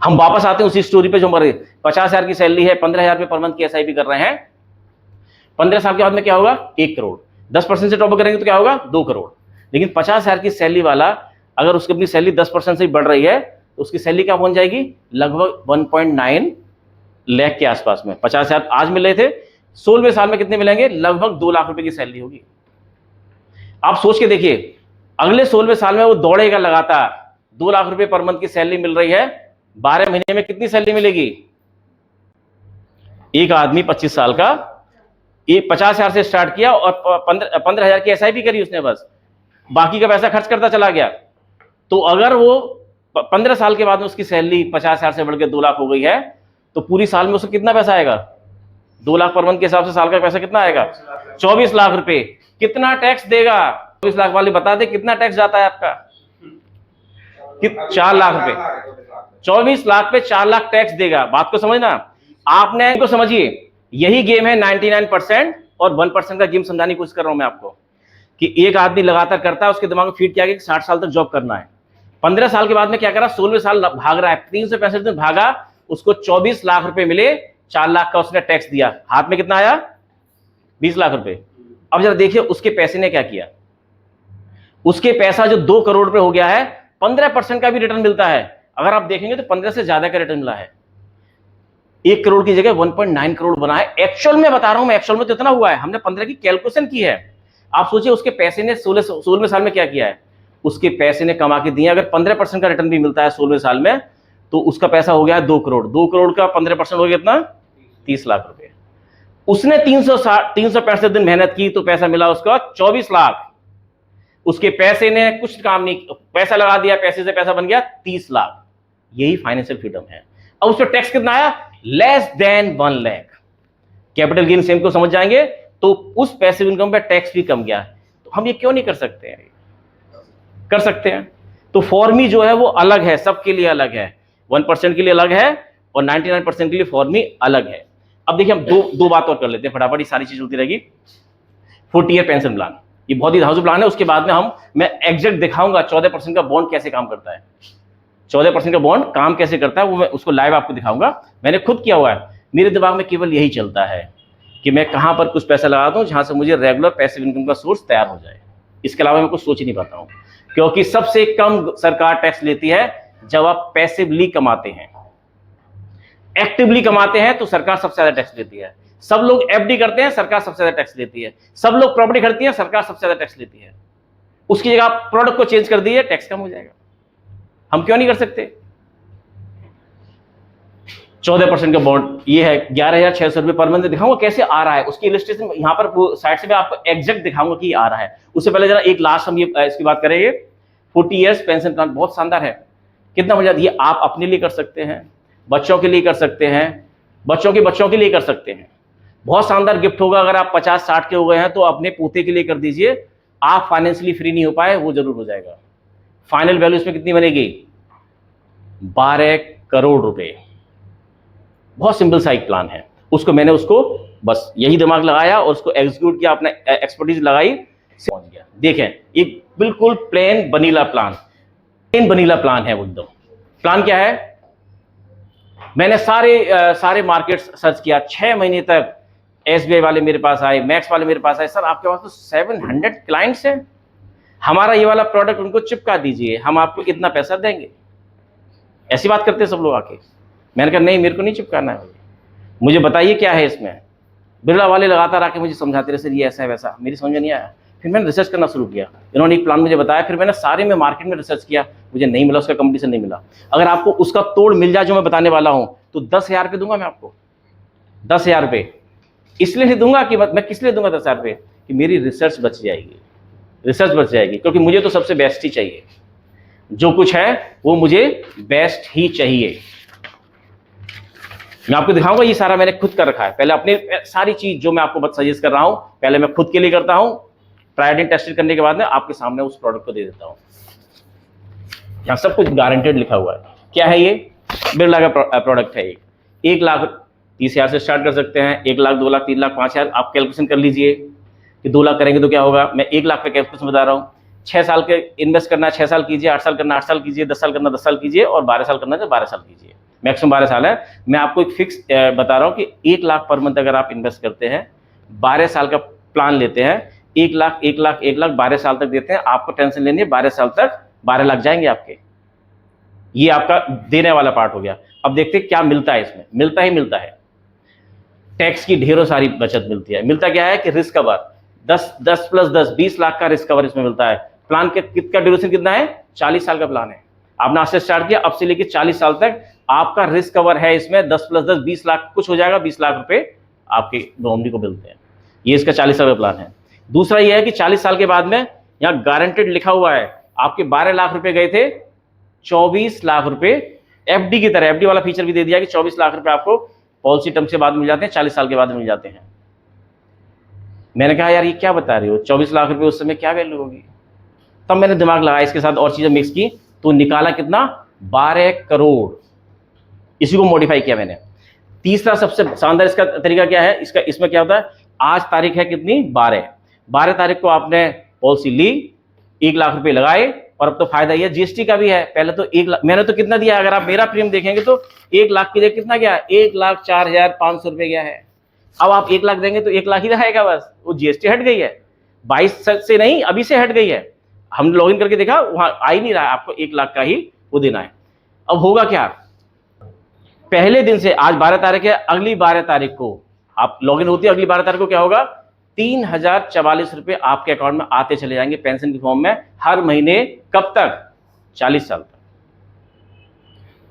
हम वापस आते हैं उसी स्टोरी पे जो हमारे 50,000 की सैलरी है, 15,000 रुपये पर मंथ की एसआईपी कर रहे हैं, 15 साल के बाद में क्या होगा? 1 करोड़। 10% से टॉप करेंगे तो क्या होगा? 2 करोड़। लेकिन 50,000 की सैलरी वाला अगर उसकी अपनी सैलरी 10% से बढ़ रही है तो उसकी सैलरी क्या पहुंच जाएगी? लगभग 1.9 लाख के आसपास में। 50,000 आज मिल रहे थे, 16वें साल में कितने मिलेंगे? लगभग 2 लाख रुपए की सैलरी होगी। आप सोच के देखिए, अगले 16वें साल में वो दौड़ेगा लगातार, 2 लाख रुपए पर मंथ की सैलरी मिल रही है, 12 महीने में कितनी सैलरी मिलेगी? एक आदमी 25 साल का, ये 50,000 से स्टार्ट किया और 15,000 की एसआईपी करी उसने, बस बाकी का पैसा खर्च करता चला गया। तो अगर वो 15 साल के बाद में उसकी सैलरी 50,000 से बढ़ के 2 लाख हो गई है तो पूरी साल में उसको कितना पैसा आएगा? 2 लाख पर मंथ के हिसाब से साल का पैसा कितना आएगा? 24 लाख रुपए। कितना टैक्स देगा? 24 लाख वाले बता दे कितना टैक्स जाता है आपका? 4 लाख रुपए। 24 लाख पे 4 लाख टैक्स देगा। बात को समझना, आपने इनको समझिए, यही गेम है 99% और 1% का गेम समझाने की कोशिश कर रहा हूं मैं आपको कि एक आदमी लगातार करता है, उसके दिमाग में फीड किया कि 60 साल तक जॉब करना है। 15 साल के बाद में क्या करा? 16वें साल भाग रहा है, 365 दिन भागा, उसको 24 लाख रुपए मिले, 4 लाख का उसने टैक्स दिया, हाथ में कितना आया? 20 लाख रुपए। अब जरा देखिए उसके पैसे ने क्या किया। उसके पैसा जो 2 करोड़ रुपए हो गया है, 15% का भी रिटर्न मिलता है। अगर आप देखेंगे तो 15 से ज्यादा का रिटर्न मिला है। 1 करोड़ की जगह 1.9 करोड़ बना है। एक्चुअल में बता रहा हूं मैं, एक्चुअल में तो इतना हुआ है, हमने 15 की कैलकुलेशन की है। आप सोचिए उसके पैसे ने 16वें साल में क्या किया है। उसके पैसे ने कमा के दिए, अगर 15% का रिटर्न भी मिलता है 16वें साल में तो उसका पैसा हो गया है 2 करोड़। 2 करोड़ का 15% हो गया कितना? 30 लाख रुपए। उसने 365 दिन मेहनत की तो पैसा मिला उसका 24 लाख। उसके पैसे ने कुछ काम नहीं, पैसा लगा दिया, पैसे से पैसा बन गया 30 लाख। यही फाइनेंशियल फ्रीडम है। अब उस पर टैक्स कितना आया? Less than 1 lakh. Capital gain same को समझ जाएंगे तो उस पैसिव इनकम पे टैक्स भी कम गया। तो हम ये क्यों नहीं कर सकते हैं? कर सकते हैं। तो फॉर्मी जो है वो अलग है, सबके लिए अलग है, 1% के लिए अलग है और 99% के लिए फॉर्मी अलग है। अब देखिए हम दो बात और कर लेते हैं फटाफट, ये सारी चीज होती रहेगी। 40 ईयर पेंशन प्लान, ये बहुत ही धांसू प्लान है। उसके बाद में मैं एग्जैक्ट दिखाऊंगा 14% का बॉन्ड कैसे काम करता है। 14% का बॉन्ड काम कैसे करता है वो मैं उसको लाइव आपको दिखाऊंगा। मैंने खुद किया हुआ है। मेरे दिमाग में केवल यही चलता है कि मैं कहां पर कुछ पैसा लगा दूं जहां से मुझे रेगुलर पैसिव इनकम का सोर्स तैयार हो जाए। इसके अलावा मैं कुछ सोच ही नहीं पाता हूं, क्योंकि सबसे कम सरकार टैक्स लेती है जब आप पैसिवली कमाते हैं। एक्टिवली कमाते हैं तो सरकार सबसे ज्यादा टैक्स लेती है। सब लोग एफडी करते हैं, सरकार सबसे ज्यादा टैक्स लेती है। सब लोग प्रॉपर्टी खरीदती है, सरकार सबसे ज्यादा टैक्स लेती है। उसकी जगह आप प्रोडक्ट को चेंज कर दीजिए, टैक्स कम हो जाएगा। हम क्यों नहीं कर सकते? 14% का बॉन्ड ये है, 11,600 रुपए पर मंथ दिखाऊंगा कैसे आ रहा है। उसकी इलस्ट्रेशन यहां पर साइड से मैं आपको एग्जैक्ट दिखाऊंगा कि आ रहा है। उससे पहले जरा एक लास्ट हम ये इसकी बात करेंगे। 40 इयर्स पेंशन प्लान बहुत शानदार है। कितना मजा, ये आप अपने लिए कर सकते हैं, बच्चों के लिए कर सकते हैं, बच्चों के लिए कर सकते हैं। बहुत शानदार गिफ्ट होगा। अगर आप 50-60 के हो गए हैं तो अपने पोते के लिए कर दीजिए। आप फाइनेंशियली फ्री नहीं हो पाए, वो जरूर हो जाएगा। फाइनल वैल्यू इसमें कितनी बनेगी? 12 करोड़ रुपए। बहुत सिंपल सा एक प्लान है। मैंने उसको बस यही दिमाग लगाया और उसको एग्जीक्यूट किया, अपना एक्सपर्टीज लगाई, पहुंच गया। देखें एक बिल्कुल प्लेन बनीला प्लान, है वो एकदम। प्लान क्या है? मैंने सारे मार्केट्स सर्च किया। 6 महीने तक एसबीआई वाले मेरे पास आए, मैक्स वाले मेरे पास आए, सर आपके पास तो 700 क्लाइंट्स हैं, हमारा ये वाला प्रोडक्ट उनको चिपका दीजिए, हम आपको इतना पैसा देंगे। ऐसी बात करते हैं सब लोग आके। मैंने कहा नहीं, मेरे को नहीं चिपकाना है, मुझे बताइए क्या है इसमें। बिरला वाले लगातार आके मुझे समझाते रहे, सर ये ऐसा है वैसा, मेरी समझ में नहीं आया। फिर मैंने रिसर्च करना शुरू किया, इन्होंने एक प्लान मुझे बताया, फिर मैंने सारे में मार्केट में रिसर्च किया, मुझे नहीं मिला, उसका कंपटीशन नहीं मिला। अगर आपको उसका तोड़ मिल जाए जो मैं बताने वाला हूं तो 10,000 रुपये दूंगा मैं आपको। 10,000 रुपये इसलिए नहीं दूंगा कि मैं किस लिए दूंगा 10,000 रुपये, कि मेरी रिसर्च बच जाएगी, क्योंकि मुझे तो सबसे बेस्ट ही चाहिए। जो कुछ है वो मुझे बेस्ट ही चाहिए। मैं आपको दिखाऊंगा, ये सारा मैंने खुद कर रखा है। पहले अपने सारी चीज जो मैं आपको सजेस्ट कर रहा हूं, पहले मैं खुद के लिए करता हूं, ट्राइड एंड टेस्टेड करने के बाद में आपके सामने उस प्रोडक्ट को दे देता हूं। यहां सब कुछ गारंटेड लिखा हुआ है। क्या है ये? बिरला का प्रोडक्ट है। 1,30,000 से स्टार्ट कर सकते हैं, 1 लाख, 2 लाख, 3 लाख, 5,000। आप कैलकुलेशन कर लीजिए कि 2 लाख करेंगे तो क्या होगा। मैं 1 लाख का कैलकुलेशन बता रहा हूँ। 6 साल के इन्वेस्ट करना है 6 साल कीजिए, 8 साल करना 8 साल कीजिए, 10 साल करना 10 साल कीजिए और 12 साल करना है 12 साल कीजिए। मैक्सिमम 12 साल है। मैं आपको एक फिक्स बता रहा हूँ कि 1 लाख पर मंथ अगर आप इन्वेस्ट करते हैं, 12 साल का प्लान लेते हैं, 1 लाख 1 लाख 1 लाख 12 साल तक देते हैं, आपको टेंशन लेनी है, 12 साल तक 12 लाख जाएंगे आपके। ये आपका देने वाला पार्ट हो गया। अब देखते हैं क्या मिलता है इसमें। मिलता ही मिलता है, टैक्स की ढेरों सारी बचत मिलती है। मिलता क्या है कि रिस्क कवर 10 प्लस 10 20 लाख का रिस्क कवर इसमें मिलता है। प्लान के कितना ड्यूरेशन कितना है? 40 साल का प्लान है। आपने आज से स्टार्ट किया, अब से लेकर 40 साल तक आपका रिस्क कवर है इसमें। 10 प्लस 10 20 लाख कुछ हो जाएगा, 20 लाख रुपए आपके नॉमिनी को मिलते हैं। ये इसका 40 साल का प्लान है। दूसरा ये है कि 40 साल के बाद में यहाँ गारंटेड लिखा हुआ है, आपके 12 लाख रुपए गए थे, 24 लाख रुपए एफडी की तरह, एफडी वाला फीचर भी दे दिया कि 24 लाख रुपए आपको पॉलिसी टर्म के बाद मिल जाते हैं, 40 साल के बाद मिल जाते हैं। मैंने कहा यार ये क्या बता रहे हो, 24 लाख रुपए उस समय क्या वैल्यू होगी? तब मैंने दिमाग लगाया, इसके साथ और चीजें मिक्स की, तो निकाला कितना? 12 करोड़। इसी को मॉडिफाई किया मैंने। तीसरा सबसे शानदार इसका तरीका क्या है, इसमें क्या होता है, आज तारीख है कितनी? 12 तारीख को आपने पॉलिसी ली, 1 लाख रुपए लगाए, और अब तो फायदा ये जीएसटी का भी है। पहले तो 1 लाख मैंने तो कितना दिया, अगर आप मेरा प्रीमियम देखेंगे तो 1 लाख की जगह कितना गया? 1,04,500 रुपए गया है। अब आप 1 लाख देंगे तो 1 लाख ही रहेगा बस, वो जीएसटी हट गई है, 22 से नहीं, अभी से हट गई है। हमने लॉगिन करके देखा, वहां आ ही नहीं रहा है, आपको 1 लाख का ही वो देना है। अब होगा क्या, पहले दिन से, आज 12 तारीख है, अगली 12 तारीख को आप लॉगिन होती है, अगली 12 तारीख को क्या होगा? 3,044 रुपए आपके अकाउंट में आते चले जाएंगे पेंशन की फॉर्म में हर महीने। कब तक? 40 साल तक।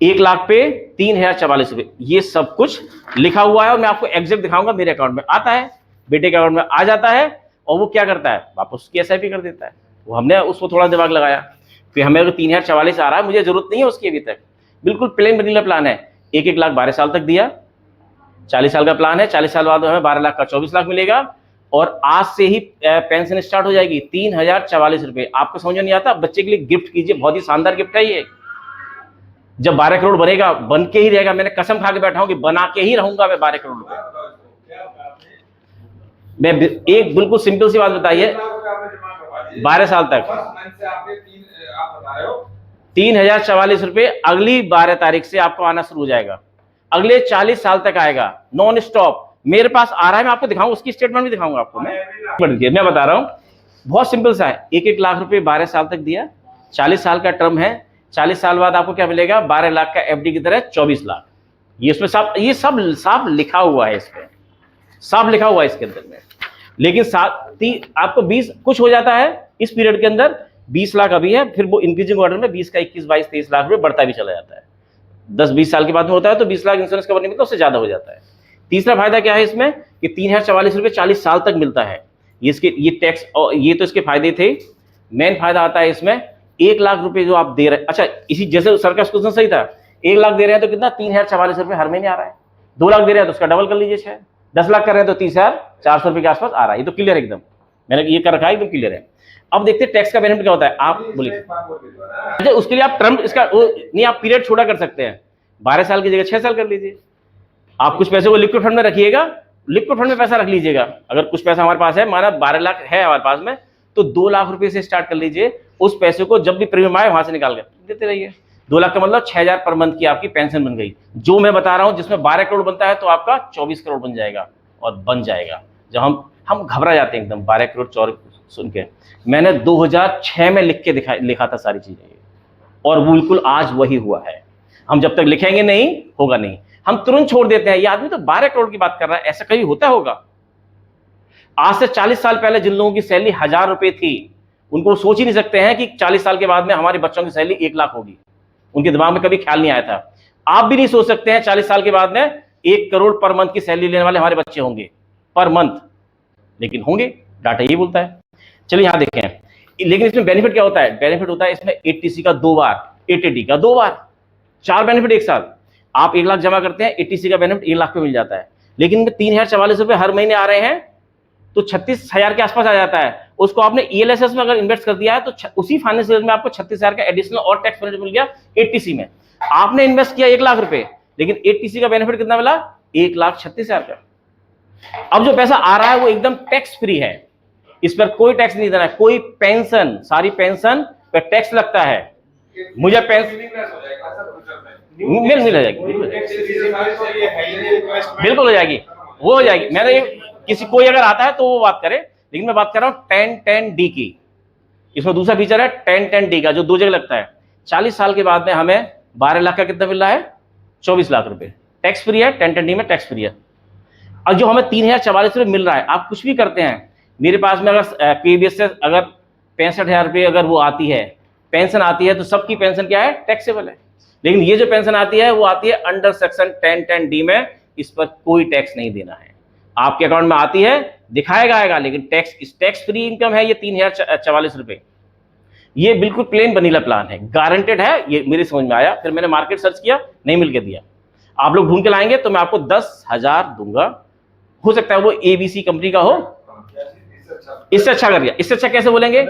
1 लाख पे 3,044 रुपए, ये सब कुछ लिखा हुआ है, और मैं आपको एग्जैक्ट दिखाऊंगा। मेरे अकाउंट में आता है, बेटे के अकाउंट में आ जाता है, और वो क्या करता है, वापस उसकी एसआईपी कर देता है। वो हमने उसको थोड़ा दिमाग लगाया, फिर हमें अगर 3,044 आ रहा है, मुझे जरूरत नहीं है उसकी अभी तक, बिल्कुल प्लेन वनीला प्लान है। 1 लाख 12 साल तक दिया, 40 साल का प्लान है, 40 साल बाद हमें 12 लाख का 24 लाख मिलेगा, और आज से ही पेंशन स्टार्ट हो जाएगी। 3,044 रुपए। आपको समझ नहीं आता? बच्चे के लिए गिफ्ट कीजिए, बहुत ही शानदार गिफ्ट है ये। जब 12 करोड़ बनेगा, बन के ही रहेगा, मैंने कसम खा के बैठा हूं कि बना के ही रहूंगा मैं 12 करोड़ रुपए। मैं एक बिल्कुल सिंपल सी बात बताइए, 12 साल तक 3,044 रुपए अगली 12 तारीख से आपको आना शुरू हो जाएगा, अगले 40 साल तक आएगा नॉन स्टॉप। मेरे पास आ रहा है, मैं आपको दिखाऊंगा, उसकी स्टेटमेंट भी दिखाऊंगा आपको। मैं बता रहा हूं, बहुत सिंपल सा है। 1 लाख रुपए 12 साल तक दिया, 40 साल का टर्म है, 40 साल बाद आपको क्या मिलेगा? 12 लाख का एफडी की तरह 24 लाख। ये इसमें सब, ये सब साफ लिखा हुआ है, इसमें साफ लिखा हुआ है इसके अंदर में। लेकिन साथ ही आपको 20 कुछ हो जाता है इस पीरियड के अंदर, 20 लाख अभी है, फिर वो इंक्रीजिंग ऑर्डर में 20 का 21, 22, 23 लाख रुपए बढ़ता भी चला जाता है। 10-20 साल के बाद में होता है तो 20 लाख इंश्योरेंस कवर नहीं मिलता, उससे ज्यादा हो जाता है। तीसरा फायदा क्या है इसमें कि 3,044 रुपए 40 साल तक मिलता है। ये टैक्स, और ये तो इसके फायदे थे। मेन फायदा आता है इसमें 1 लाख रुपए जो आप दे रहे हैं। अच्छा, इसी जैसे सर का क्वेश्चन सही था, 1 लाख दे रहे हैं तो कितना? 3,044 रुपए हर महीने आ रहा है। 2 लाख दे रहे हैं तो उसका डबल कर लीजिए 6, 10 लाख कर रहे हैं तो 30,400 रुपए के आसपास आ रहा है। ये तो क्लियर है एकदम, मैंने ये कर रखा है, एकदम क्लियर है। अब देखते हैं टैक्स का बेनिफिट क्या होता है। आप बोलिए। अच्छा, उसके लिए आप टर्म इसका नहीं, आप पीरियड छोटा कर सकते हैं, 12 साल की जगह 6 साल कर लीजिए। आप कुछ पैसे को लिक्विड फंड में रखिएगा, लिक्विड फंड में पैसा रख लीजिएगा। अगर कुछ पैसा हमारे पास है, माना 12 लाख है हमारे पास में, तो 2 लाख रुपए से स्टार्ट कर लीजिए। उस पैसे को जब भी प्रीमियम आए वहां से निकाल कर देते रहिए। 2 लाख का मतलब 6,000 पर मंथ की आपकी पेंशन बन गई। जो मैं बता रहा हूं, जिसमें 12 करोड़ बनता है तो आपका 24 करोड़ बन जाएगा, और बन जाएगा। जब हम घबरा जाते हैं एकदम 12 करोड़ 4 सुन के। मैंने 2006 में लिख के लिखा था सारी चीजें, और बिल्कुल आज वही हुआ है। हम जब तक लिखेंगे नहीं होगा नहीं, हम तुरंत छोड़ देते हैं। ये आदमी तो 12 करोड़ की बात कर रहा है, ऐसा कभी होता होगा? आज से 40 साल पहले जिन लोगों की सैलरी 1,000 रुपए थी, उनको सोच ही नहीं सकते हैं कि 40 साल के बाद में हमारे बच्चों की सैलरी 1 लाख होगी। उनके दिमाग में कभी ख्याल नहीं आया था। आप भी नहीं सोच सकते हैं 40 साल के बाद में 1 करोड़ पर मंथ की सैलरी लेने वाले हमारे बच्चे होंगे पर मंथ, लेकिन होंगे, डाटा यही बोलता है। चलिए यहां देखें, लेकिन इसमें बेनिफिट क्या होता है? बेनिफिट होता है इसमें 80C का 2 बार, 80D का 2 बार, 4 बेनिफिट एक साथ। आप 1 लाख जमा करते हैं, 80C का बेनिफिट 1 लाख पे मिल जाता है। लेकिन 3,044 रुपए हर महीने आ रहे हैं तो 36,000 के आसपास आ जाता है। उसको आपने ELSS में अगर इन्वेस्ट कर दिया है तो उसी फाइनेंशियल में आपको 36,000 का एडिशनल और टैक्स बेनिफिट मिल गया 80C में। आपने इन्वेस्ट किया 1 लाख रुपए, लेकिन 80C का बेनिफिट कितना मिला? 1,36,000 का। अब जो पैसा आ रहा है वो एकदम टैक्स फ्री है, इस पर कोई टैक्स नहीं देना है। कोई पेंशन, सारी पेंशन पर टैक्स लगता है। मुझे पेंशन मिल हो जाएगी, बिल्कुल हो जाएगी, वो हो जाएगी। मैंने किसी कोई अगर आता है तो वो बात करे, लेकिन मैं बात कर रहा हूँ 10-10D की। इसमें दूसरा फीचर है 10-10D का, जो 2 जगह लगता है। 40 साल के बाद में हमें 12 लाख का कितना मिल रहा है? 24 लाख रुपए, टैक्स फ्री है। 10-10D में टैक्स फ्री है। और जो हमें 3044 रुपये मिल रहा है, आप कुछ भी करते हैं, मेरे पास में अगर पीबीएस से अगर 65,000 रुपये अगर वो आती है, पेंशन आती है, तो सबकी पेंशन क्या है? टैक्सेबल है। लेकिन ये जो पेंशन आती है वो आती है अंडर सेक्शन 10-10D में, इस पर कोई टैक्स नहीं देना है। आपके अकाउंट में आती है, दिखाएगा आएगा, लेकिन टैक्स फ्री इनकम है ये 3044 रुपये। ये बिल्कुल प्लेन वनीला प्लान है, गारंटेड है, ये मेरी समझ में आया। फिर मैंने मार्केट सर्च किया, नहीं मिल के दिया। आप लोग ढूंढ के लाएंगे तो मैं आपको 10,000 दूंगा। हो सकता है वो ABC कंपनी का हो, इससे अच्छा कर दिया। इससे अच्छा कैसे बोलेंगे?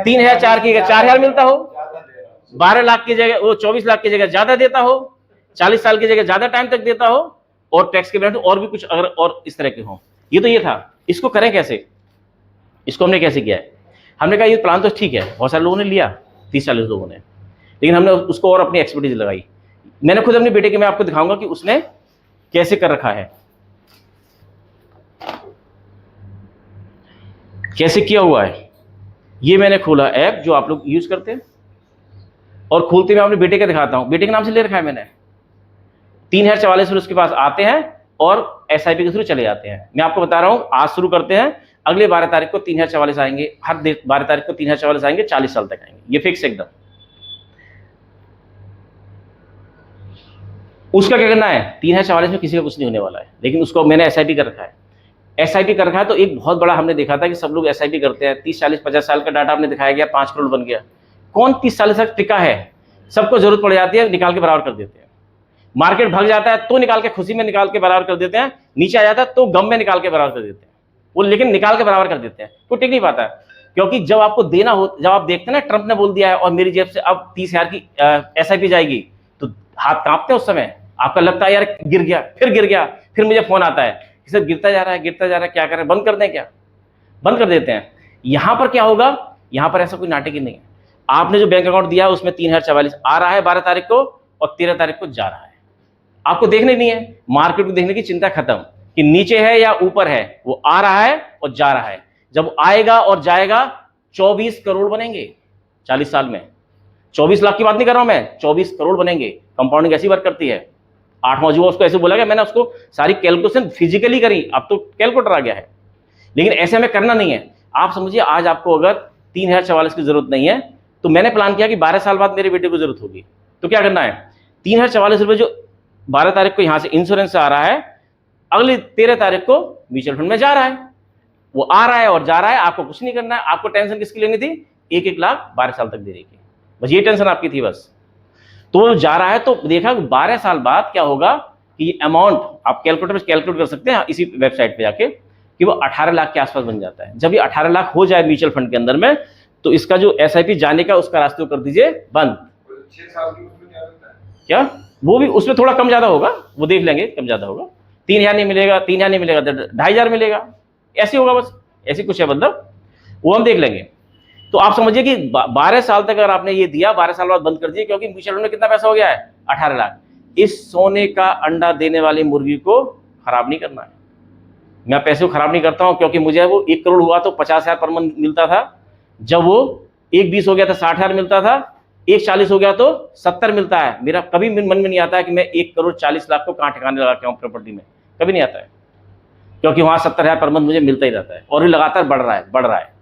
3,004 की 4,000 मिलता हो, 12 लाख की जगह वो 24 लाख की जगह ज्यादा देता हो, 40 साल की जगह ज्यादा टाइम तक देता हो, और टैक्स के बेनिफिट और भी कुछ अगर और इस तरह के हो। ये तो ये था। इसको करें कैसे? इसको हमने कैसे किया है? हमने कहा ये प्लान तो ठीक है, बहुत सारे लोगों ने लिया, 30-40 लोगों ने, लेकिन हमने उसको और अपनी एक्सपर्टीज लगाई। मैंने खुद अपने बेटे के, मैं आपको दिखाऊंगा कि उसने कैसे कर रखा है, कैसे किया हुआ है। ये मैंने खोला ऐप जो आप लोग यूज करते हैं, और खोलते मैं अपने बेटे का दिखाता हूं। बेटे के नाम से ले रखा है मैंने। 3044 रुपये उसके पास आते हैं और SIP के थ्रू चले जाते हैं। मैं आपको बता रहा हूं, आज शुरू करते हैं, अगले 12 तारीख को 3044 आएंगे, हर 12 तारीख को 3044 आएंगे, 40 साल तक आएंगे, ये फिक्स एकदम। उसका क्या करना है? 3044 में किसी का कुछ नहीं होने वाला है, लेकिन उसको मैंने SIP कर रखा है। SIP कर रखा है तो एक बहुत बड़ा हमने देखा था कि सब लोग SIP करते हैं। 30-40-50 साल का डाटा हमने दिखाया गया, 5 करोड़ बन गया। कौन 30 साल तक टिका है? सबको जरूरत पड़ जाती है, निकाल के बराबर कर देते हैं। मार्केट भाग जाता है तो निकाल के, खुशी में निकाल के बराबर कर देते हैं, नीचे आ जाता है तो गम में निकाल के बराबर कर देते हैं वो, लेकिन निकाल के बराबर कर देते हैं। कोई टिक नहीं पाता है, क्योंकि जब आपको देना हो, जब आप देखते हैं ना ट्रंप ने बोल दिया है और मेरी जेब से अब 30,000 की SIP जाएगी, तो हाथ कांपते हैं उस समय। आपका लगता है यार गिर गया, फिर मुझे फोन आता है कि सर गिरता जा रहा है, क्या करें, बंद कर दें क्या? बंद कर देते हैं। यहां पर क्या होगा? यहां पर ऐसा कोई नाटक ही नहीं है। आपने जो बैंक अकाउंट दिया है उसमें 3044 आ रहा है 12 तारीख को, और 13 तारीख को जा रहा है। आपको देखने नहीं है, मार्केट को देखने की चिंता खत्म कि नीचे है या ऊपर है, वो आ रहा है और जा रहा है। जब आएगा और जाएगा 24 करोड़ बनेंगे 40 साल में। 24 लाख की बात नहीं कर रहा हूं मैं, 24 करोड़ बनेंगे। कंपाउंडिंग ऐसी वर्क करती है। 8 मौजूद उसको ऐसे बोला गया, मैंने उसको सारी कैलकुलेशन फिजिकली करी, अब तो कैलकुलेटर आ गया है, लेकिन ऐसे हमें करना नहीं है। आप समझिए, आज आपको अगर 3044 की जरूरत नहीं है, तो मैंने प्लान किया कि 12 साल बाद मेरे बेटे को जरूरत होगी, तो क्या करना है? 3044 रुपये जो 12 तारीख को यहां से इंश्योरेंस से आ रहा है, अगली 13 तारीख को म्यूचुअल फंड में जा रहा है। वो आ रहा है और जा रहा है, आपको कुछ नहीं करना है। आपको टेंशन किसकी लेनी थी? 1-1 लाख 12 साल तक देने की, बस ये टेंशन आपकी थी बस। तो वो जा रहा है, तो देखा 12 साल बाद क्या होगा कि ये अमाउंट आप कैलकुलेटर में कैलकुलेट कर सकते हैं, इसी वेबसाइट पे जाके, कि वो 18 लाख के आसपास बन जाता है। जब ये 18 लाख हो जाए म्यूचुअल फंड के अंदर में, तो इसका जो SIP जाने का उसका रास्ते कर दीजिए बंद। 6 साल की उसमें क्या रहता है? क्या वो भी उसमें थोड़ा कम ज्यादा होगा, वो देख लेंगे, कम ज्यादा होगा। 3,000 नहीं मिलेगा, 3,000 नहीं मिलेगा तो 2,500 मिलेगा, ऐसे होगा बस, ऐसी कुछ है मतलब, वो हम देख लेंगे। तो आप समझिए कि 12 साल तक अगर आपने ये दिया, 12 साल बाद बंद कर दिए, क्योंकि म्यूचुअल फंड में कितना पैसा हो गया है? 18 लाख। इस सोने का अंडा देने वाली मुर्गी को खराब नहीं करना है। मैं पैसे को खराब नहीं करता हूं, क्योंकि मुझे वो 1 करोड़ हुआ तो 50,000 पर मंथ मिलता था, जब वो 1-20 हो गया था 60,000 मिलता था, 1-40 हो गया तो 70 मिलता है। मेरा कभी मन में नहीं आता है कि मैं 1 करोड़ 40 लाख को कहां ठिकाने लगा के आऊं प्रॉपर्टी में, कभी नहीं आता है, क्योंकि वहां 70,000 पर मंथ मुझे मिलता ही रहता है, और ये लगातार बढ़ रहा है।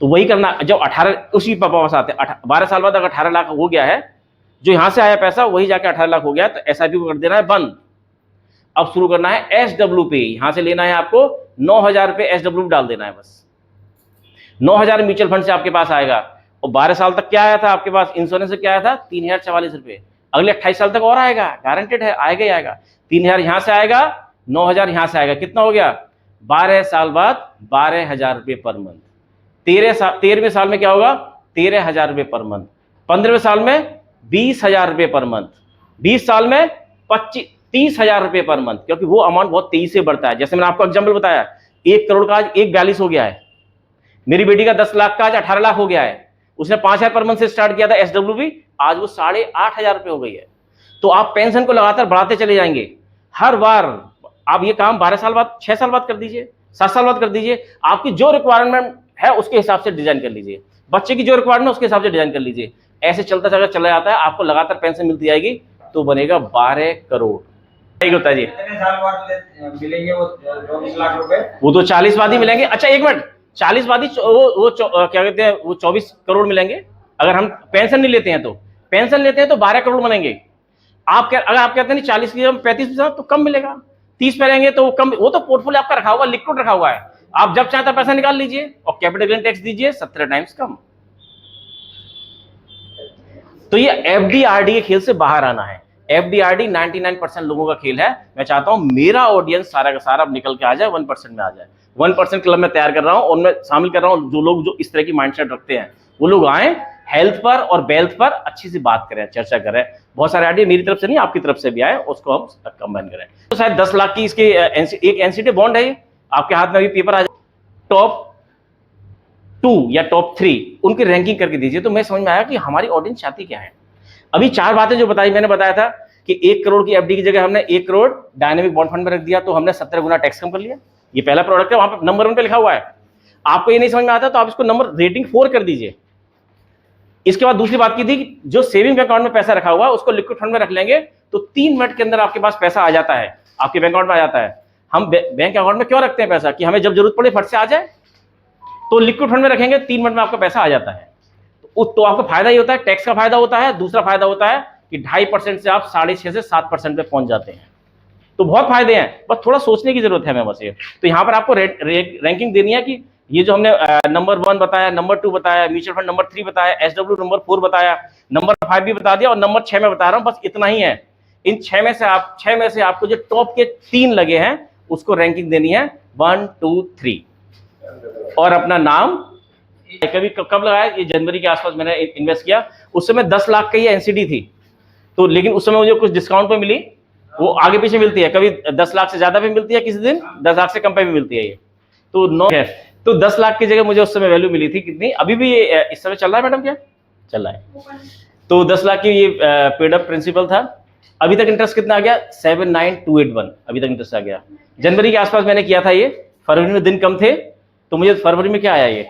तो वही करना। जब 18 उसी पर वापस आते हैं, 12 साल बाद अगर 18 लाख हो गया है, जो यहां से आया पैसा वही जाके 18 लाख हो गया, तो SIP को कर देना है बंद। अब शुरू करना है SWP। यहां से लेना है आपको 9,000 रुपये SWP डाल देना है बस। 9,000 म्यूचुअल फंड से आपके पास आएगा, और 12 साल तक क्या आया था आपके पास? इंश्योरेंस से क्या आया था? 3044 रुपये। अगले 28 साल तक और आएगा, गारंटेड है, आएगा ही आएगा। 3,000 यहां से आएगा, 9,000 यहां से आएगा, कितना हो गया? 12 साल बाद 12,000 रुपये पर मंथ। 13वें साल में क्या होगा? 13,000 रुपये पर मंथ। 15वें साल में 20,000 रुपये पर मंथ। 20 साल में 30,000 रुपये पर मंथ, क्योंकि वो अमाउंट बहुत तेजी से बढ़ता है। जैसे मैंने आपको एग्जाम्पल बताया, 1 करोड़ का आज 142 हो गया है। मेरी बेटी का 10 लाख का आज 18 लाख हो गया है। उसने 5,000 पर मंथ से स्टार्ट किया था SWP, आज वो 8,500 रुपये हो गई है। तो आप पेंशन को लगातार बढ़ाते चले जाएंगे। हर बार आप ये काम 12 साल बाद, 6 साल बाद कर दीजिए, 7 साल बाद कर दीजिए। आपकी जो रिक्वायरमेंट है उसके हिसाब से डिजाइन कर लीजिए, बच्चे की जो रिक्वायरमेंट है उसके हिसाब से डिजाइन कर लीजिए। ऐसे चलता चला जाता है, आपको लगातार पेंशन मिलती जाएगी, तो बनेगा 12 करोड़। ठीक होता है जी। कितने साल बाद मिलेंगे वो 24 लाख रुपए? वो तो 40 बाद ही मिलेंगे। अच्छा एक मिनट, 40 बाद ही क्या कहते हैं, वो 24 करोड़ मिलेंगे। अगर हम पेंशन नहीं लेते हैं तो, पेंशन लेते हैं तो 12 करोड़ बनेंगे। अगर आप कहते हैं नहीं 40 की 35% तो कम मिलेगा, 30 पे रहेंगे तो कम। वो तो पोर्टफोलियो आपका रखा हुआ, लिक्विड रखा हुआ है, आप जब चाहता पैसा निकाल लीजिए और कैपिटल गेन टैक्स दीजिए 17 टाइम्स कम। तो ये एफडी आरडी के खेल से बाहर आना है। एफडी आरडी 99% लोगों का खेल है। मैं चाहता हूं मेरा ऑडियंस सारा का सारा निकल के आ जाए, 1% में आ जाए। 1% क्लब में तैयार कर रहा हूं, उनमें शामिल कर रहा हूं जो लोग जो इस तरह की माइंडसेट रखते हैं, वो लोग आए, हेल्थ पर और वेल्थ पर अच्छी सी बात करें, चर्चा करें। बहुत सारे आइडिया मेरी तरफ से नहीं, आपकी तरफ से भी आए, उसको हम कंबाइन करें। तो शायद 10 लाख की इसके एक एनसीडी बॉन्ड है, आपके हाथ में अभी पेपर आ जाए, टॉप 2 या टॉप 3 उनकी रैंकिंग करके दीजिए। तो मैं समझ में आया कि हमारी ऑडियंस चाहती क्या है। अभी 4 बातें जो बताई, मैंने बताया था कि 1 करोड़ की एफडी की जगह हमने 1 करोड़ डायनेमिक बॉन्ड फंड में रख दिया, तो हमने 17 गुना टैक्स कम कर लिया। ये पहला प्रोडक्ट है, वहां पर नंबर 1 पे लिखा हुआ है। आपको ये नहीं समझ में आता तो आप इसको नंबर रेटिंग 4 कर दीजिए। इसके बाद दूसरी बात की थी कि जो सेविंग अकाउंट में पैसा रखा हुआ है उसको लिक्विड फंड में रख लेंगे तो 3 मिनट के अंदर आपके पास पैसा आ जाता है, आपके बैंक अकाउंट में आ जाता है। हम बैंक अकाउंट में क्यों रखते हैं पैसा, कि हमें जब जरूरत पड़े फट से आ जाए। तो लिक्विड फंड में रखेंगे, 3 मिनट में आपका पैसा आ जाता है। तो आपको फायदा ही होता है, टैक्स का फायदा होता है। दूसरा फायदा होता है कि 2.5% से आप 6.5 से 7% पे पहुंच जाते हैं। तो बहुत फायदे हैं, बस थोड़ा सोचने की जरूरत है। मैं बस ये तो यहाँ पर आपको रैंकिंग देनी है कि ये जो हमने नंबर 1 बताया, नंबर 2 बताया, म्यूचुअल फंड नंबर 3 बताया, एसडब्ल्यू नंबर 4 बताया, नंबर 5 भी बता दिया और नंबर 6 में बता रहा हूँ, बस इतना ही है। इन 6 में से आपको जो टॉप के 3 लगे हैं उसको रैंकिंग देनी है 1 2 3 और अपना नाम। कभी कब लगाया, ये जनवरी के आसपास मैंने इन्वेस्ट किया। उस समय 10 लाख की एनसीडी थी, तो लेकिन उस समय मुझे कुछ डिस्काउंट पे मिली, वो आगे पीछे मिलती है, कभी 10 लाख से ज्यादा भी मिलती है, किसी दिन 10 लाख से कम पे भी मिलती है। ये तो 9 है, तो 10 लाख की जगह मुझे उस समय वैल्यू मिली थी कितनी, अभी भी इस समय चल रहा है मैडम, क्या चल रहा है? तो 10 लाख की ये पेड अप प्रिंसिपल था। अभी तक इंटरेस्ट कितना आ गया, 79281 अभी तक इंटरेस्ट आ गया। जनवरी के आसपास मैंने किया था ये, फरवरी में दिन कम थे, तो मुझे फरवरी में क्या आया, ये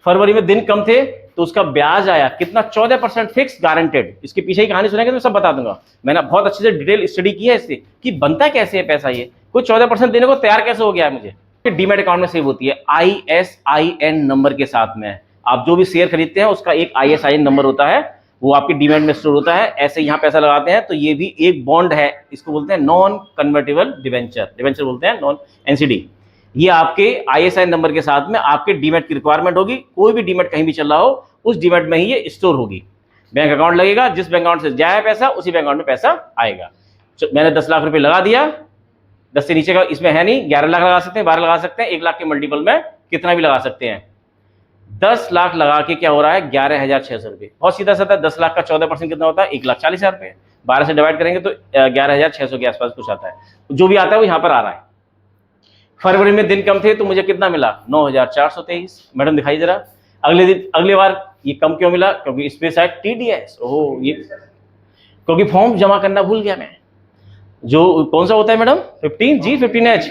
फरवरी में दिन कम थे तो उसका ब्याज आया कितना, 14% फिक्स गारंटेड। इसके पीछे की कहानी सुनेंगे तो सब बता दूंगा। मैंने बहुत अच्छे से डिटेल स्टडी की है इससे कि बनता कैसे है पैसा, ये कोई 14% देने को तैयार कैसे हो गया है मुझे। डीमैट अकाउंट में सेव होती है ISIN नंबर के साथ में। आप जो भी शेयर खरीदते हैं उसका एक ISIN नंबर होता है, वो आपकी डीमैट में स्टोर होता है। ऐसे यहाँ पैसा लगाते हैं तो ये भी एक बॉन्ड है, इसको बोलते हैं नॉन कन्वर्टेबल डिवेंचर, डिवेंचर बोलते हैं, नॉन एनसीडी। ये आपके ISIN नंबर के साथ में आपके डीमैट की रिक्वायरमेंट होगी। कोई भी डीमैट कहीं भी चल रहा हो उस डीमैट में ही ये स्टोर होगी। बैंक अकाउंट लगेगा, जिस बैंक अकाउंट से जाए पैसा उसी बैंक अकाउंट में पैसा आएगा। मैंने 10 लाख रुपए लगा दिया, 10 से नीचे का इसमें है नहीं, 11 लाख लगा सकते हैं, 12 लगा सकते हैं, 1 लाख के मल्टीपल में कितना भी लगा सकते हैं। 10 लाख लगा के क्या हो रहा है, 11,600 रुपये। बहुत सीधा साधा, 10 लाख का 14% कितना होता है, 1,40,000 रुपये। 12 से डिवाइड करेंगे तो 11,600 के आसपास कुछ आता है। जो भी आता है वो यहाँ पर आ रहा है। फरवरी में दिन कम थे तो मुझे कितना मिला, 9,423। मैडम दिखाई जरा। अगले दिन, अगली बार ये कम क्यों मिला, क्योंकि इसमें शायद TDS, ओह ये क्योंकि फॉर्म जमा करना भूल गया मैं। जो कौन सा होता है madam, 15G 15H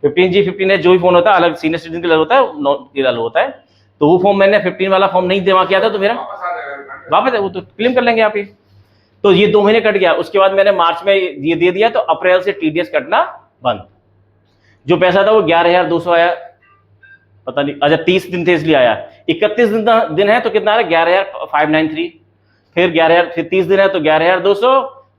15G 15H जो भी फोन होता है, अलग सीनियर सिटीजन के लिए होता है, नॉन के लिए होता है। तो वो फॉर्म मैंने 15 वाला फॉर्म नहीं जमा किया था तो मेरा वापस है, वो तो क्लेम कर लेंगे आप ही। तो ये 2 महीने कट गया। उसके बाद मैंने मार्च में ये दे दिया तो अप्रैल से TDS कटना बंद। जो पैसा था वो 11,200 आया, पता नहीं, अच्छा 30 दिन थे इसलिए आया। 31 दिन है तो कितना आ रहा है, 11,593। फिर 11,000, फिर 30 दिन है तो 11,200,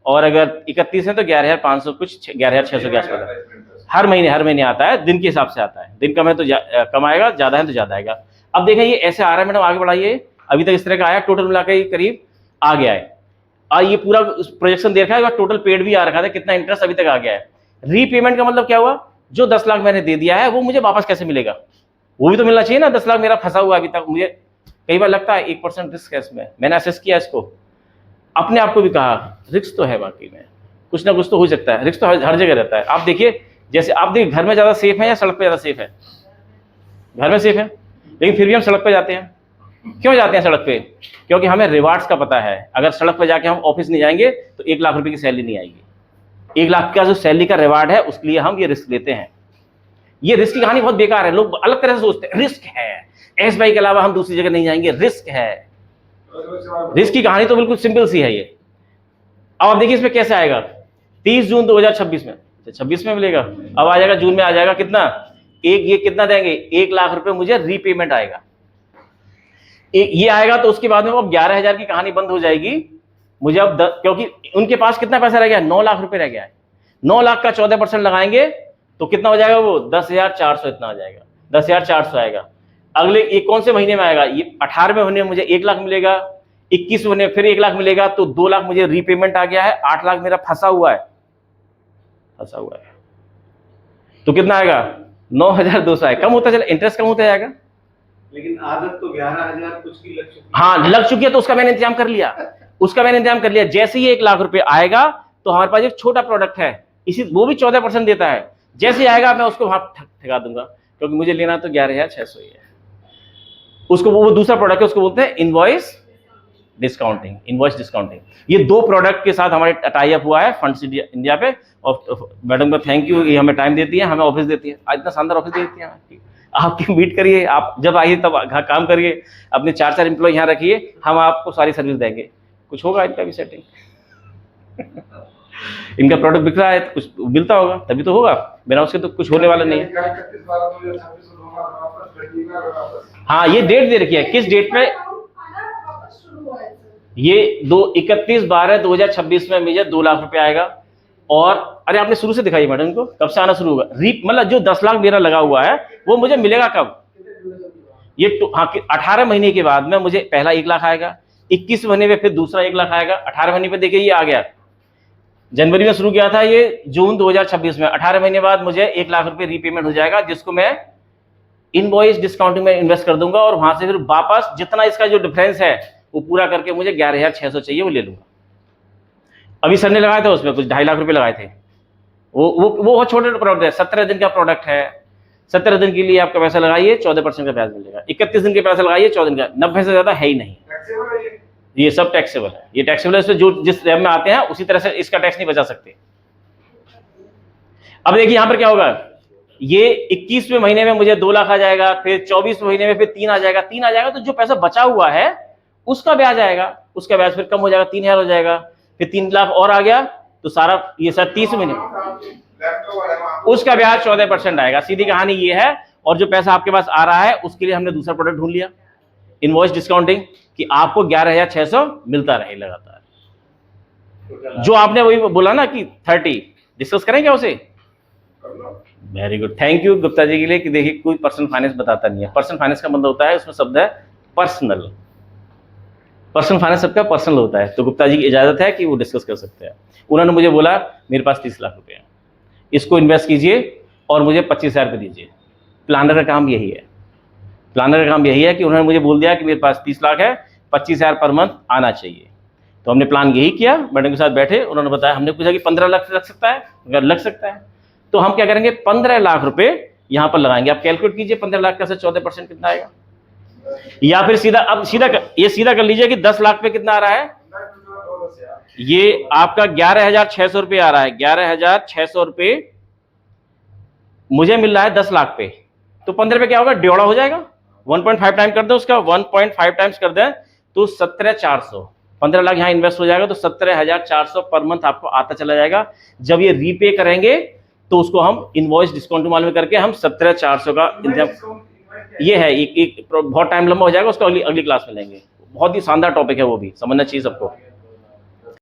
और अगर 31 है तो 11,500 कुछ, 11,600 के आसपास। हर महीने आता है, दिन के हिसाब से आता है। दिन कम है तो कम आएगा, ज्यादा है तो ज्यादा आएगा। अब देखें ये ऐसे आ रहा है मैडम, आगे बढ़ाइए। अभी तक इस तरह का आया, टोटल मिलाकर करीब आ गया है। ये पूरा प्रोजेक्शन देखा है, टोटल पेड भी आ रखा था, कितना इंटरेस्ट अभी तक आ गया है। रीपेमेंट का मतलब क्या हुआ, जो 10 लाख मैंने दे दिया है वो मुझे वापस कैसे मिलेगा, वो भी तो मिलना चाहिए ना। 10 लाख मेरा फंसा हुआ अभी तक। मुझे कई बार लगता है 1% रिस्क है इसमें। मैंने असेस किया इसको, अपने आप को भी कहा रिस्क तो है, बाकी में कुछ ना कुछ तो हो सकता है। रिस्क तो हर जगह रहता है। आप देखिए, जैसे आप देखिए घर में ज्यादा सेफ है या सड़क पे ज्यादा सेफ है, घर में सेफ है, लेकिन फिर भी हम सड़क पे जाते हैं। क्यों जाते हैं सड़क पे? क्योंकि हमें रिवार्ड्स का पता है। अगर सड़क पे जाके हम ऑफिस नहीं जाएंगे तो 1 लाख रुपए की सैलरी नहीं आएगी। 1 लाख का जो सैलरी का रिवार्ड है उसके लिए हम ये रिस्क लेते हैं। ये रिस्क की कहानी बहुत बेकार है, लोग अलग तरह से सोचते हैं। रिस्क है, एस बाई के अलावा हम दूसरी जगह नहीं जाएंगे, रिस्क है। रिस्क की कहानी तो बिल्कुल सिंपल सी है ये। अब आप देखिए इसमें कैसे आएगा। 30 जून 2026 में, 26 में मिलेगा, अब आ जाएगा जून में, आ जाएगा कितना, ये कितना देंगे, 1 लाख रुपए मुझे रीपेमेंट आएगा। ये आएगा तो उसके बाद में वो 11,000 की कहानी बंद हो जाएगी। मुझे अब क्योंकि उनके पास कितना पैसा रह गया, 9 लाख रुपए रह गया है। 9 लाख का 14% लगाएंगे तो कितना हो जाएगा, वो 10,400 इतना आ जाएगा, 10,400 आएगा। अगले ये कौन से महीने में आएगा, ये 18वें महीने में मुझे 1 लाख मिलेगा, 21 महीने फिर 1 लाख मिलेगा, तो 2 लाख मुझे रीपेमेंट आ गया है, 8 लाख मेरा फंसा हुआ है। तो कितना आएगा, 9,200 है। कम होता चला, इंटरेस्ट कम होता जाएगा, लेकिन आदत तो 11,000 कुछ की लग चुकी है। हाँ लग चुकी है, तो उसका मैंने इंतजाम कर लिया। जैसे ही 1 लाख रुपए आएगा तो हमारे पास एक छोटा प्रोडक्ट है, इसी वो भी 14% देता है। जैसे ही आएगा मैं उसको वहां ठगा दूंगा, क्योंकि मुझे लेना तो 11,600 ही है। उसको वो दूसरा प्रोडक्ट है, उसको बोलते हैं इनवॉइस डिस्काउंटिंग। ये 2 प्रोडक्ट के साथ हमारे टाई अप हुआ है फंड्स इंडिया पे। और मैडम का थैंक यू, ये हमें टाइम देती है, हमें ऑफिस देती है, इतना शानदार ऑफिस देती है। आपकी मीट करिए, आप जब आइए तब काम करिए, अपने 4 एम्प्लॉय यहाँ रखिए, हम आपको सारी सर्विस देंगे। कुछ होगा इनका भी सेटिंग इनका प्रोडक्ट बिक रहा है तो कुछ मिलता होगा, तभी तो होगा, बिना उसके तो कुछ होने वाला नहीं है। हाँ ये डेट दे रखी है, किस डेट पे, ये 31/12/2026 में मुझे 2 लाख रुपए आएगा। और अरे आपने शुरू से दिखाई मैडम को, कब से आना शुरू होगा, मतलब जो 10 लाख मेरा लगा हुआ है वो मुझे मिलेगा कब, ये 18 महीने के बाद में मुझे पहला 1 लाख आएगा, 21 महीने में फिर दूसरा 1 लाख आएगा। 18 महीने पे देखिए ये आ गया, जनवरी में शुरू किया था, ये जून 2026 में, 18 महीने बाद मुझे 1 लाख रुपए रीपेमेंट हो जाएगा, जिसको मैं इनवॉइस डिस्काउंटिंग में इन्वेस्ट कर दूंगा। और वहां से फिर वापस जितना इसका जो डिफरेंस है वो पूरा करके मुझे 11,600 चाहिए वो ले लूंगा। अभी सर ने लगाया था उसमें कुछ 2.5 लाख रुपए लगाए थे, वो छोटे प्रोडक्ट है, 17 दिन का प्रोडक्ट है। 17 दिन के लिए आपका पैसा लगाइए, 14% का ब्याज मिलेगा। 31 दिन के पैसा लगाइए, 14 दिन का, 90 से ज्यादा है ही नहीं। ये सब टैक्सेबल है, ये टैक्सेबल है, इसमें जो जिस रैम में आते हैं उसी तरह से इसका टैक्स नहीं बचा सकते। अब देखिए यहां पर क्या होगा, ये 21वें महीने में मुझे 2 लाख आ जाएगा, फिर 24वें महीने में फिर 3 आ जाएगा, 3 आ जाएगा तो जो पैसा बचा हुआ है उसका ब्याज आएगा, उसका ब्याज फिर कम हो जाएगा, 3,000 हो जाएगा, फिर 3 लाख और आ गया तो सारा ये सर 30 महीने उसका ब्याज 14% आएगा। सीधी कहानी ये है। और जो पैसा आपके पास आ रहा है उसके लिए हमने दूसरा प्रोडक्ट ढूंढ लिया, इनवॉइस डिस्काउंटिंग, कि आपको 11,600 मिलता रहे लगातार। जो आपने वही बोला ना कि 30 डिस्कस करेंगे उसे, very good, thank you Gupta ji के लिए कि देखिए कोई पर्सनल फाइनेंस बताता नहीं है। पर्सनल फाइनेंस का मतलब होता है, उसमें शब्द है पर्सनल फाइनेंस सबका पर्सनल होता है, तो गुप्ता जी की इजाजत है कि वो डिस्कस कर सकते हैं। उन्होंने मुझे बोला मेरे पास 30 लाख रुपए हैं, इसको इन्वेस्ट कीजिए और मुझे 25,000 रुपये दीजिए। प्लानर का काम यही है, कि उन्होंने मुझे बोल दिया कि मेरे पास 30 लाख है, 25,000 पर मंथ आना चाहिए। तो हमने प्लान यही किया, मैडम के साथ बैठे, उन्होंने बताया, हमने पूछा कि 15 लाख लग सकता है, अगर लग सकता है तो हम क्या करेंगे, 15 लाख रुपए यहाँ पर लगाएंगे। आप कैलकुलेट कीजिए 15 लाख का से 14% कितना आएगा, या फिर सीधा कर लीजिए कि 10 लाख पे कितना आ रहा है, ये आपका 11,600 रुपये आ रहा है। 11,600 रुपये मुझे मिल रहा है 10 लाख पे, तो 15 पे क्या होगा, डेढ़ा हो जाएगा। 1.5 टाइम कर दे उसका, 1.5 टाइम्स कर दें तो 17,400, 15 लाख यहाँ इन्वेस्ट हो जाएगा तो 17,400 पर मंथ आपको आता चला जाएगा। जब ये रीपे करेंगे तो उसको हम इनवॉइस डिस्काउंट मालूम करके हम 17,400 का इंतजाम, ये है एक बहुत टाइम लंबा हो जाएगा, उसको अगली क्लास में लेंगे। बहुत ही शानदार टॉपिक है, वो भी समझना चाहिए सबको।